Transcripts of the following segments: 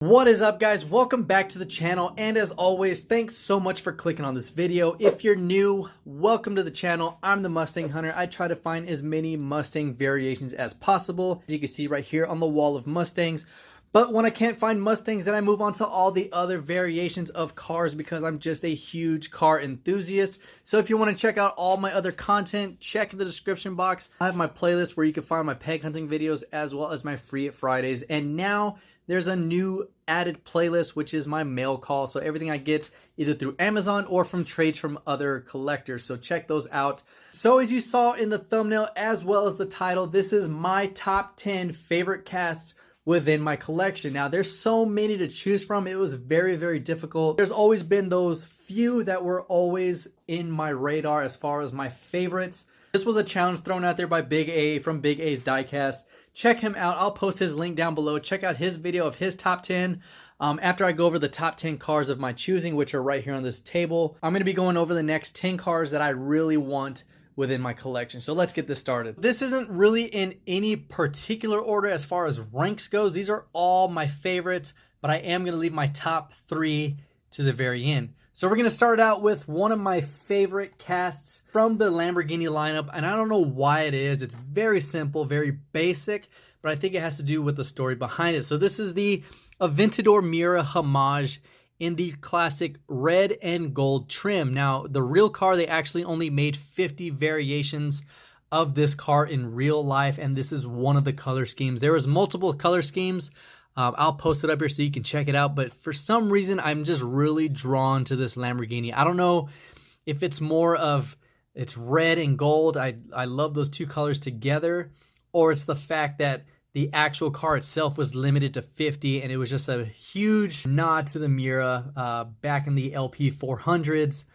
What is up, guys? Welcome back to the channel, and as always, thanks so much for clicking on this video. If you're new, welcome to the channel. I'm the Mustang Hunter. I try to find as many Mustang variations as possible, as you can see right here on the wall of Mustangs. But when I can't find Mustangs, then I move on to all the other variations of cars because I'm just a huge car enthusiast. So if you want to check out all my other content, check the description box. I have my playlist where you can find my peg hunting videos as well as my Free It Fridays. And now there's a new added playlist, which is my mail call. So everything I get either through Amazon or from trades from other collectors. So check those out. So as you saw in the thumbnail as well as the title, this is my top 10 favorite casts within my collection. Now there's so many to choose from. It was very, very difficult. There's always been those few that were always in my radar as far as my favorites. This was a challenge thrown out there by Big A from Big A's DIECAST. Check him out. I'll post his link down below. Check out his video of his top 10. After I go over the top 10 cars of my choosing, which are right here on this table, I'm going to be going over the next 10 cars that I really want within my collection. So let's get this started. This isn't really in any particular order as far as ranks goes. These are all my favorites, but I am going to leave my top 3 to the very end. So we're going to start out with one of my favorite casts from the Lamborghini lineup, and I don't know why it is. It's very simple, very basic, but I think it has to do with the story behind it. So this is the Aventador Miura Homage in the classic red and gold trim. Now, the real car, they actually only made 50 variations of this car in real life, and this is one of the color schemes. There was multiple color schemes. I'll post it up here so you can check it out, but for some reason, I'm just really drawn to this Lamborghini. I don't know if it's more of it's red and gold. I love those two colors together, or it's the fact that the actual car itself was limited to 50, and it was just a huge nod to the Miura back in the LP 400s.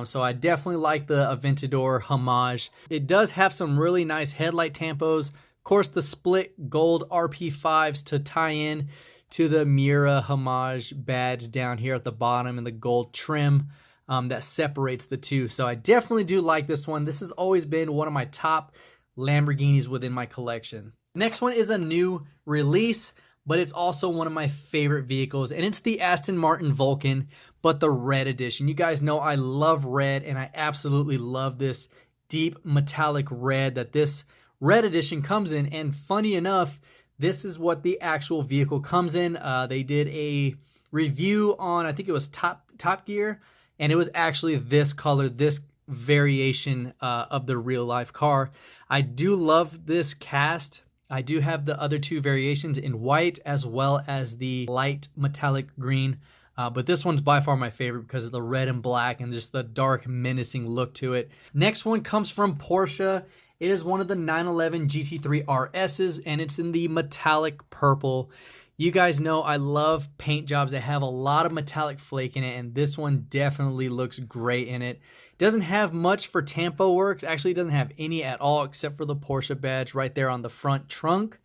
So I definitely like the Aventador Homage. It does have some really nice headlight tampos. Of course, the split gold RP5s to tie in to the Miura Homage badge down here at the bottom and the gold trim that separates the two. So I definitely do like this one. This has always been one of my top Lamborghinis within my collection. Next one is a new release, but it's also one of my favorite vehicles, and it's the Aston Martin Vulcan, but the red edition. You guys know I love red, and I absolutely love this deep metallic red that this red edition comes in. And funny enough, this is what the actual vehicle comes in. They did a review on, I think it was Top Gear, and it was actually this color, this variation of the real life car. I do love this cast. I do have the other two variations in white as well as the light metallic green. But this one's by far my favorite because of the red and black and just the dark menacing look to it. Next one comes from Porsche. It is one of the 911 GT3 RSs, and it's in the metallic purple. You guys know I love paint jobs that have a lot of metallic flake in it, and this one definitely looks great in it. It doesn't have much for tampo works. Actually, it doesn't have any at all except for the Porsche badge right there on the front trunk.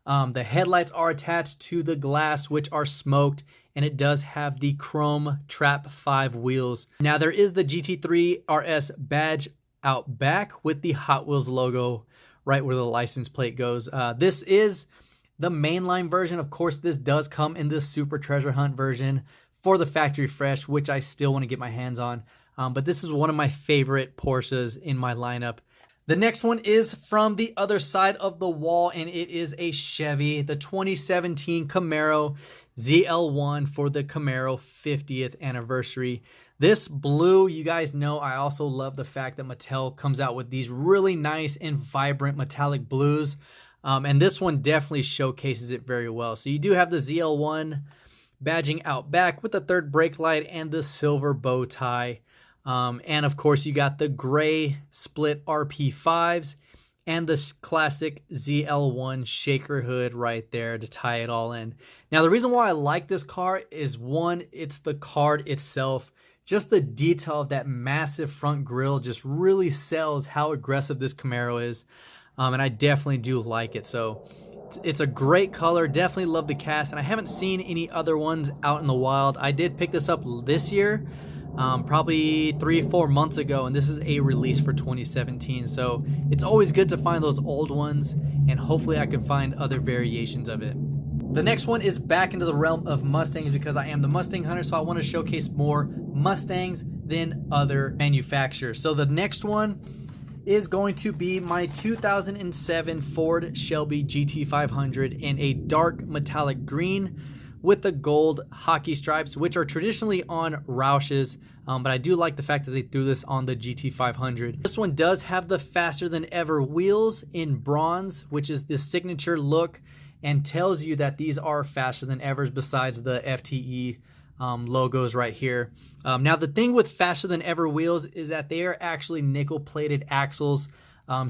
The headlights are attached to the glass, which are smoked, and it does have the chrome Trap 5 wheels. Now, there is the GT3 RS badge out back with the Hot Wheels logo right where the license plate goes. This is the mainline version. Of course, this does come in the Super Treasure Hunt version for the factory fresh, which I still want to get my hands on. But this is one of my favorite Porsches in my lineup. The next one is from the other side of the wall, and it is a Chevy, the 2017 Camaro ZL1 for the Camaro 50th anniversary. This blue, you guys know I also love the fact that Mattel comes out with these really nice and vibrant metallic blues. And this one definitely showcases it very well. So you do have the ZL1 badging out back with the third brake light and the silver bow tie. And of course you got the gray split RP5s and this classic ZL1 shaker hood right there to tie it all in. Now, the reason why I like this car is, one, it's the card itself. Just the detail of that massive front grille just really sells how aggressive this Camaro is. And I definitely do like it. So it's a great color. Definitely love the cast. And I haven't seen any other ones out in the wild. I did pick this up this year, probably 3 or 4 months ago. And this is a release for 2017. So it's always good to find those old ones. And hopefully I can find other variations of it. The next one is back into the realm of Mustangs because I am the Mustang hunter, so I want to showcase more Mustangs than other manufacturers. So the next one is going to be my 2007 Ford Shelby GT500 in a dark metallic green with the gold hockey stripes, which are traditionally on Roush's, but I do like the fact that they threw this on the GT500. This one does have the faster than ever wheels in bronze, which is the signature look, and tells you that these are faster than evers besides the FTE logos right here. Now the thing with faster than ever wheels is that they are actually nickel plated axles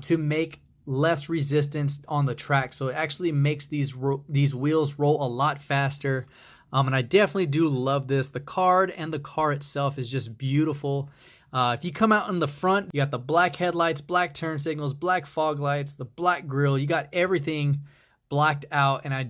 to make less resistance on the track, so it actually makes these wheels roll a lot faster, and I definitely do love this. The card and the car itself is just beautiful. If you come out in the front, you got the black headlights, black turn signals, black fog lights, the black grille. You got everything blacked out, and I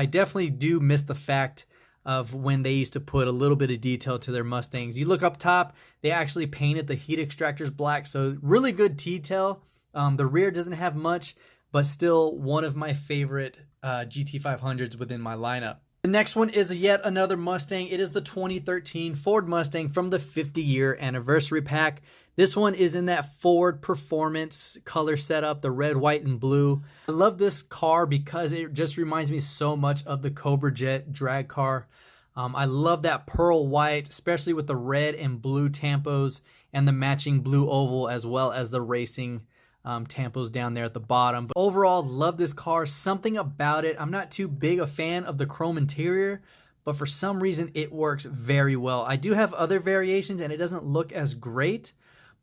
definitely do miss the fact of when they used to put a little bit of detail to their Mustangs. You look up top, they actually painted the heat extractors black, so really good detail. The rear doesn't have much, but still one of my favorite GT500s within my lineup. The next one is yet another Mustang. It is the 2013 Ford Mustang from the 50-year anniversary pack. This one is in that Ford Performance color setup, the red, white, and blue. I love this car because it just reminds me so much of the Cobra Jet drag car. I love that pearl white, especially with the red and blue tampos and the matching blue oval, as well as the racing tampos down there at the bottom. But overall, love this car. Something about it, I'm not too big a fan of the chrome interior, but for some reason it works very well. I do have other variations and it doesn't look as great,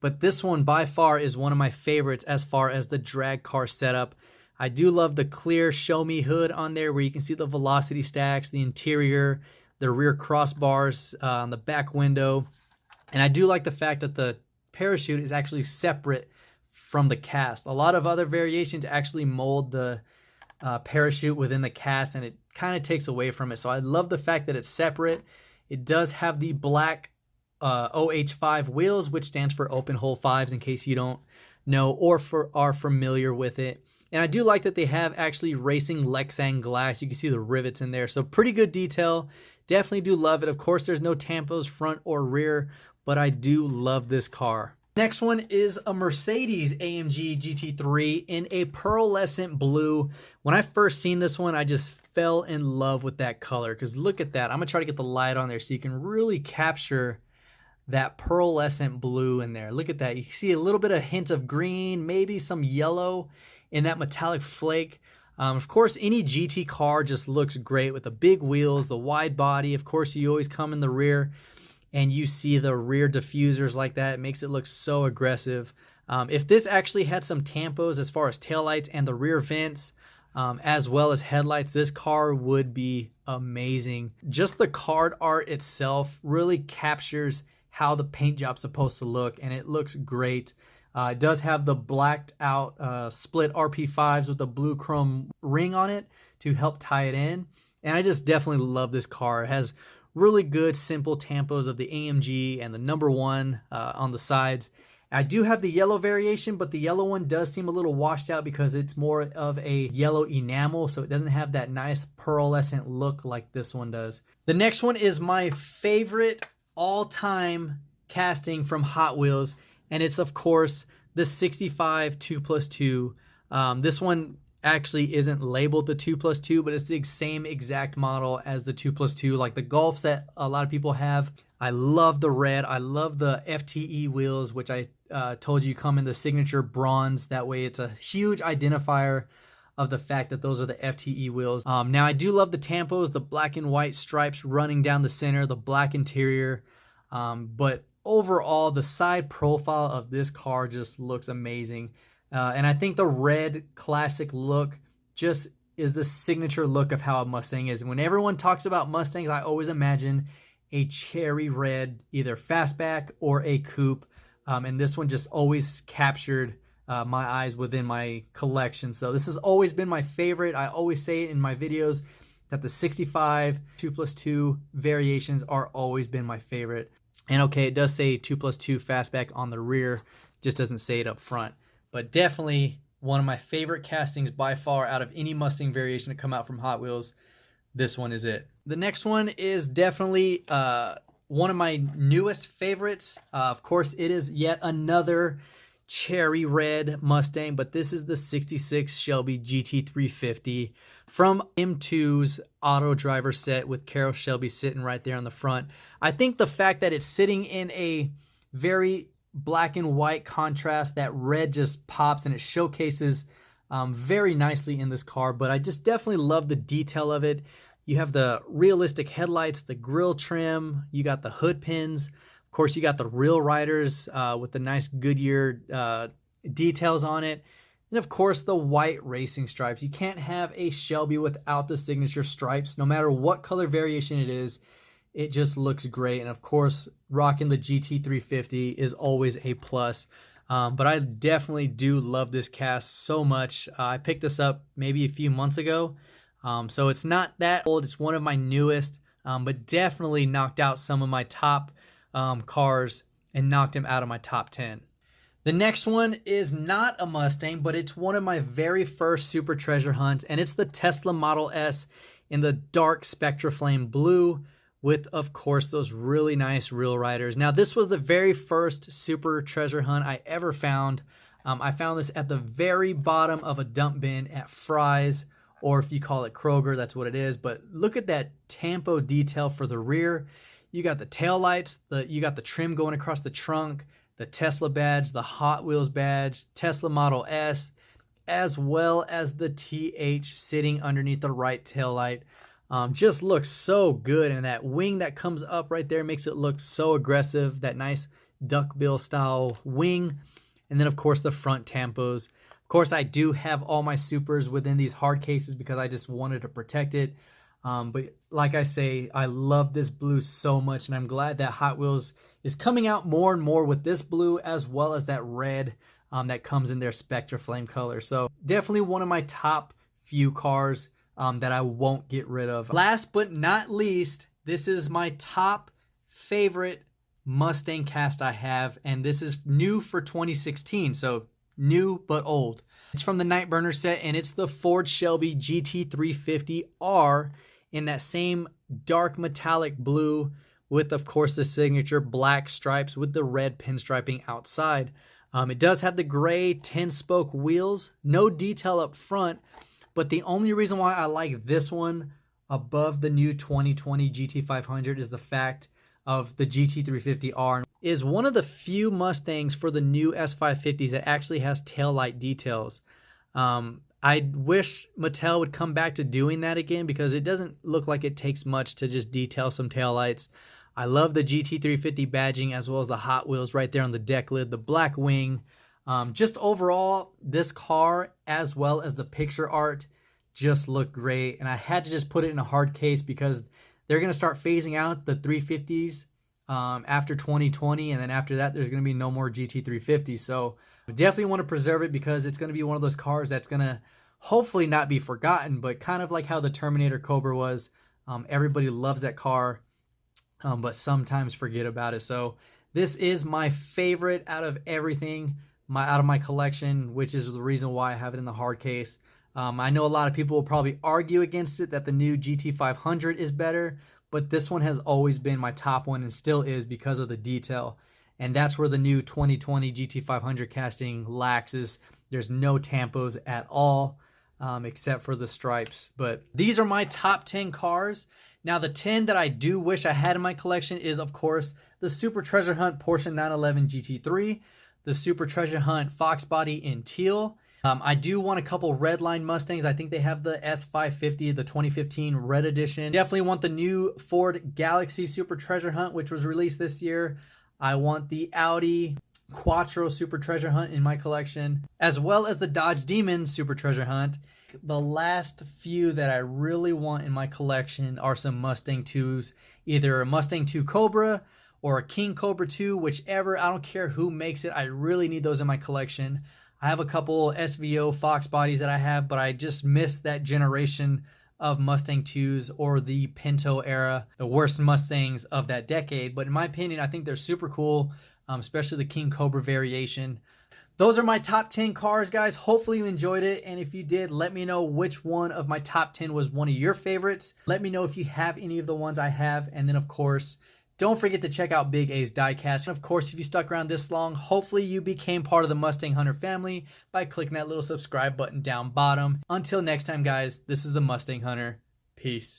but this one by far is one of my favorites as far as the drag car setup. I do love the clear show me hood on there where you can see the velocity stacks, the interior, the rear crossbars on the back window. And I do like the fact that the parachute is actually separate from the cast. A lot of other variations actually mold the parachute within the cast, and it kind of takes away from it. So I love the fact that it's separate. It does have the black OH5 wheels, which stands for open hole fives, in case you don't know or are familiar with it. And I do like that they have actually racing Lexan glass. You can see the rivets in there, so pretty good detail. Definitely do love it. Of course, there's no tampos front or rear, but I do love this car. Next one is a Mercedes AMG GT3 in a pearlescent blue. When I first seen this one, I just fell in love with that color, because look at that. I'm gonna try to get the light on there so you can really capture that pearlescent blue in there. Look at that. You can see a little bit of hint of green, maybe some yellow in that metallic flake. Of course, any GT car just looks great with the big wheels, the wide body. Of course, you always come in the rear and you see the rear diffusers like that. It makes it look so aggressive. If this actually had some tampos as far as taillights and the rear vents, as well as headlights, this car would be amazing. Just the card art itself really captures how the paint job's supposed to look, and it looks great. It does have the blacked out split RP5s with the blue chrome ring on it to help tie it in. And I just definitely love this car. It has really good simple tampos of the AMG and the number 1 on the sides. I do have the yellow variation, but the yellow one does seem a little washed out because it's more of a yellow enamel, so it doesn't have that nice pearlescent look like this one does. The next one is my favorite all-time casting from Hot Wheels, and it's of course the 65 2+2. This one actually isn't labeled the 2+2, but it's the same exact model as the 2+2, like the Golfs that a lot of people have. I love the red. I love the FTE wheels, which I told you come in the signature bronze. That way it's a huge identifier of the fact that those are the FTE wheels. Now I do love the tampos, the black and white stripes running down the center, the black interior, but overall the side profile of this car just looks amazing. And I think the red classic look just is the signature look of how a Mustang is. When everyone talks about Mustangs, I always imagine a cherry red, either fastback or a coupe. And this one just always captured my eyes within my collection. So this has always been my favorite. I always say it in my videos that the 65 2+2 variations are always been my favorite. And okay, it does say 2+2 fastback on the rear, just doesn't say it up front. But definitely one of my favorite castings by far out of any Mustang variation to come out from Hot Wheels. this one is it. The next one is definitely one of my newest favorites. Of course, it is yet another cherry red Mustang, but this is the 66 Shelby GT350 from M2's auto driver set with Carroll Shelby sitting right there on the front. I think the fact that it's sitting in a very black and white contrast, that red just pops and it showcases very nicely in this car, but I just definitely love the detail of it. You have the realistic headlights, the grille trim, you got the hood pins. Of course, you got the real riders with the nice Goodyear details on it. And of course, the white racing stripes. You can't have a Shelby without the signature stripes. No matter what color variation it is, it just looks great. And of course, rocking the GT350 is always a plus. But I definitely do love this cast so much. I picked this up maybe a few months ago. So it's not that old. It's one of my newest, but definitely knocked out some of my top cars and knocked him out of my top 10. The next one is not a Mustang, but it's one of my very first super treasure hunts, and it's the Tesla Model S in the dark Spectra Flame blue with, of course, those really nice real riders. Now, this was the very first super treasure hunt I ever found. I found this at the very bottom of a dump bin at Fry's, or if you call it Kroger, that's what it is. But look at that tampo detail for the rear. You got the tail lights, you got the trim going across the trunk, the Tesla badge, the Hot Wheels badge, Tesla Model S, as well as the TH sitting underneath the right tail light. Just looks so good, and that wing that comes up right there makes it look so aggressive, that nice duckbill style wing. And then of course the front tampos. Of course, I do have all my supers within these hard cases because I just wanted to protect it. But like I say, I love this blue so much, and I'm glad that Hot Wheels is coming out more and more with this blue as well as that red that comes in their Spectra Flame color. So definitely one of my top few cars that I won't get rid of. Last but not least, this is my top favorite Mustang cast I have, and this is new for 2016, so new but old. It's from the Nightburner set, and it's the Ford Shelby GT350R in that same dark metallic blue with, of course, the signature black stripes with the red pinstriping outside. It does have the gray 10-spoke wheels, no detail up front, but the only reason why I like this one above the new 2020 GT500 is the fact of the GT350R is one of the few Mustangs for the new S550s that actually has taillight details. I wish Mattel would come back to doing that again because it doesn't look like it takes much to just detail some taillights. I love the GT350 badging as well as the Hot Wheels right there on the deck lid, the black wing. Just overall, this car as well as the picture art just look great. And I had to just put it in a hard case because they're going to start phasing out the 350s after 2020. And then after that, there's going to be no more GT350s. So I definitely want to preserve it because it's going to be one of those cars that's going to hopefully not be forgotten, but kind of like how the Terminator Cobra was. Everybody loves that car, but sometimes forget about it. So this is my favorite out of everything, out of my collection, which is the reason why I have it in the hard case. I know a lot of people will probably argue against it that the new GT500 is better, but this one has always been my top one and still is because of the detail. And that's where the new 2020 GT500 casting lacks, is there's no tampos at all except for the stripes. But these are my top 10 cars. Now, the 10 that I do wish I had in my collection is, of course, the Super Treasure Hunt Porsche 911 GT3, the Super Treasure Hunt Fox Body in teal. I do want a couple Redline Mustangs. I think they have the S550, the 2015 Red Edition. Definitely want the new Ford Galaxy Super Treasure Hunt, which was released this year. I want the Audi Quattro Super Treasure Hunt in my collection, as well as the Dodge Demon Super Treasure Hunt. The last few that I really want in my collection are some Mustang 2s, either a Mustang 2 Cobra or a King Cobra 2, whichever. I don't care who makes it. I really need those in my collection. I have a couple SVO Fox bodies that I have, but I just missed that generation of Mustang 2s or the Pinto era, the worst Mustangs of that decade. But in my opinion, I think they're super cool, especially the King Cobra variation. Those are my top 10 cars, guys. Hopefully you enjoyed it. And if you did, let me know which one of my top 10 was one of your favorites. Let me know if you have any of the ones I have. And then, of course, don't forget to check out Big A's DIECAST. And of course, if you stuck around this long, hopefully you became part of the Mustang Hunter family by clicking that little subscribe button down bottom. Until next time, guys, this is the Mustang Hunter. Peace.